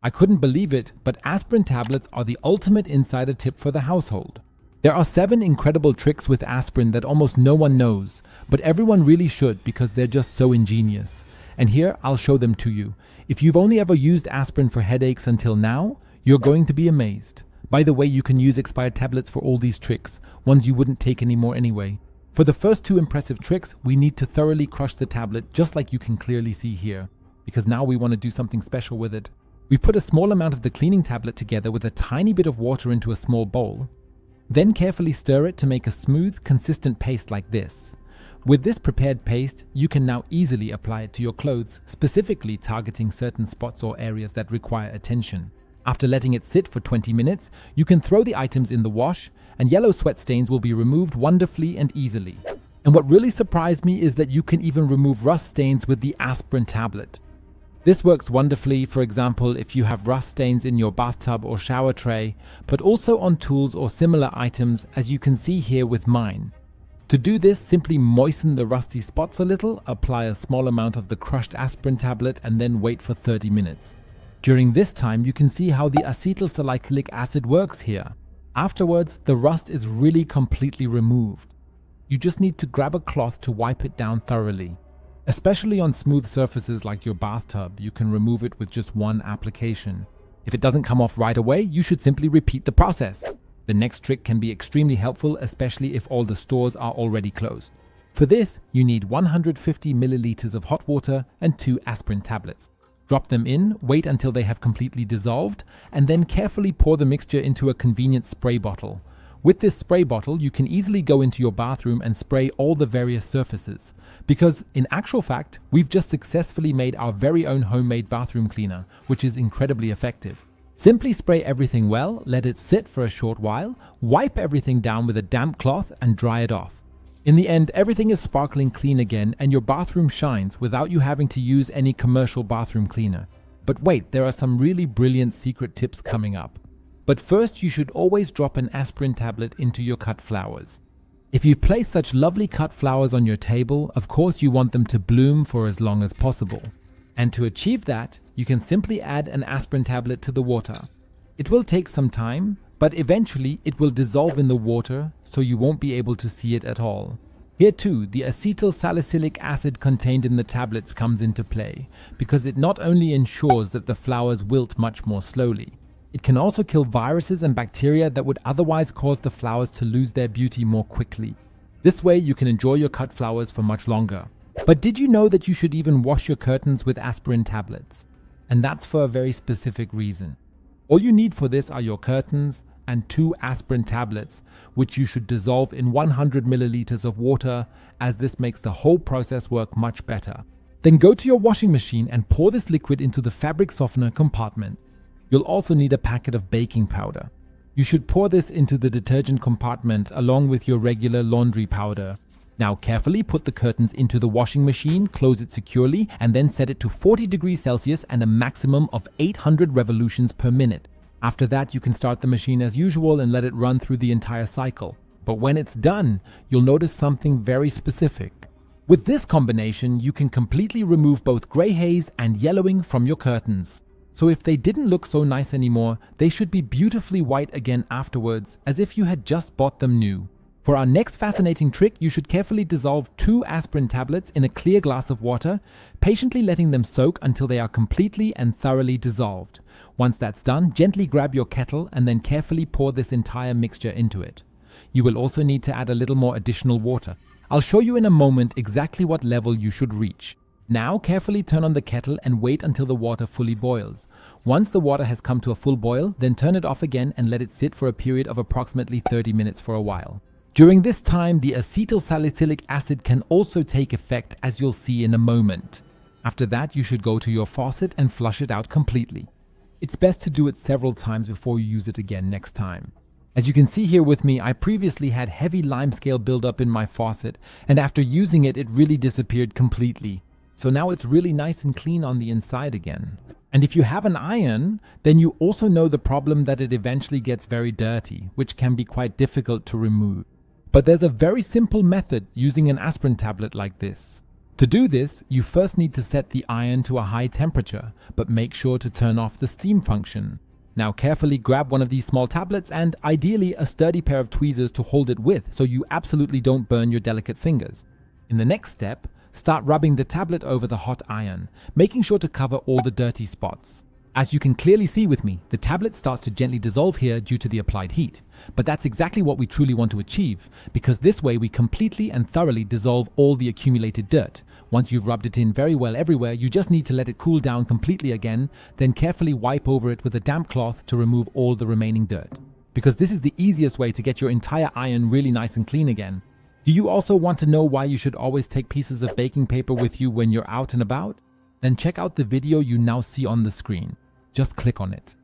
I couldn't believe it, but aspirin tablets are the ultimate insider tip for the household. There are 7 incredible tricks with aspirin that almost no one knows, but everyone really should because they're just so ingenious. And here, I'll show them to you. If you've only ever used aspirin for headaches until now, you're going to be amazed. By the way, you can use expired tablets for all these tricks, ones you wouldn't take anymore anyway. For the first 2 impressive tricks, we need to thoroughly crush the tablet just like you can clearly see here, because now we want to do something special with it. We put a small amount of the cleaning tablet together with a tiny bit of water into a small bowl. Then carefully stir it to make a smooth, consistent paste like this. With this prepared paste, you can now easily apply it to your clothes, specifically targeting certain spots or areas that require attention. After letting it sit for 20 minutes, you can throw the items in the wash, and yellow sweat stains will be removed wonderfully and easily. And what really surprised me is that you can even remove rust stains with the aspirin tablet. This works wonderfully, for example, if you have rust stains in your bathtub or shower tray, but also on tools or similar items, as you can see here with mine. To do this, simply moisten the rusty spots a little, apply a small amount of the crushed aspirin tablet, and then wait for 30 minutes. During this time, you can see how the acetylsalicylic acid works here. Afterwards, the rust is really completely removed. You just need to grab a cloth to wipe it down thoroughly. Especially on smooth surfaces like your bathtub, you can remove it with just one application. If it doesn't come off right away, you should simply repeat the process. The next trick can be extremely helpful, especially if all the stores are already closed. For this, you need 150 milliliters of hot water and 2 aspirin tablets. Drop them in, wait until they have completely dissolved, and then carefully pour the mixture into a convenient spray bottle. With this spray bottle, you can easily go into your bathroom and spray all the various surfaces. Because, in actual fact, we've just successfully made our very own homemade bathroom cleaner, which is incredibly effective. Simply spray everything well, let it sit for a short while, wipe everything down with a damp cloth and dry it off. In the end, everything is sparkling clean again and your bathroom shines without you having to use any commercial bathroom cleaner. But wait, there are some really brilliant secret tips coming up. But first, you should always drop an aspirin tablet into your cut flowers. If you've placed such lovely cut flowers on your table, of course you want them to bloom for as long as possible. And to achieve that, you can simply add an aspirin tablet to the water. It will take some time, but eventually it will dissolve in the water, so you won't be able to see it at all. Here too, the acetylsalicylic acid contained in the tablets comes into play, because it not only ensures that the flowers wilt much more slowly, it can also kill viruses and bacteria that would otherwise cause the flowers to lose their beauty more quickly. This way you can enjoy your cut flowers for much longer. But did you know that you should even wash your curtains with aspirin tablets? And that's for a very specific reason. All you need for this are your curtains and 2 aspirin tablets, which you should dissolve in 100 milliliters of water, as this makes the whole process work much better. Then go to your washing machine and pour this liquid into the fabric softener compartment. You'll also need a packet of baking powder. You should pour this into the detergent compartment along with your regular laundry powder. Now carefully put the curtains into the washing machine, close it securely, and then set it to 40 degrees Celsius and a maximum of 800 revolutions per minute. After that, you can start the machine as usual and let it run through the entire cycle. But when it's done, you'll notice something very specific. With this combination, you can completely remove both gray haze and yellowing from your curtains. So if they didn't look so nice anymore, they should be beautifully white again afterwards, as if you had just bought them new. For our next fascinating trick, you should carefully dissolve 2 aspirin tablets in a clear glass of water, patiently letting them soak until they are completely and thoroughly dissolved. Once that's done, gently grab your kettle and then carefully pour this entire mixture into it. You will also need to add a little more additional water. I'll show you in a moment exactly what level you should reach. Now carefully turn on the kettle and wait until the water fully boils. Once the water has come to a full boil, then turn it off again and let it sit for a period of approximately 30 minutes for a while. During this time, the acetylsalicylic acid can also take effect, as you'll see in a moment. After that, you should go to your faucet and flush it out completely. It's best to do it several times before you use it again next time. As you can see here with me, I previously had heavy limescale buildup in my faucet, and after using it, it really disappeared completely. So now it's really nice and clean on the inside again. And if you have an iron, then you also know the problem that it eventually gets very dirty, which can be quite difficult to remove. But there's a very simple method using an aspirin tablet like this. To do this, you first need to set the iron to a high temperature, but make sure to turn off the steam function. Now carefully grab one of these small tablets and ideally a sturdy pair of tweezers to hold it with so you absolutely don't burn your delicate fingers. In the next step, start rubbing the tablet over the hot iron, making sure to cover all the dirty spots. As you can clearly see with me, the tablet starts to gently dissolve here due to the applied heat. But that's exactly what we truly want to achieve, because this way we completely and thoroughly dissolve all the accumulated dirt. Once you've rubbed it in very well everywhere, you just need to let it cool down completely again, then carefully wipe over it with a damp cloth to remove all the remaining dirt. Because this is the easiest way to get your entire iron really nice and clean again. Do you also want to know why you should always take pieces of baking paper with you when you're out and about? Then check out the video you now see on the screen. Just click on it.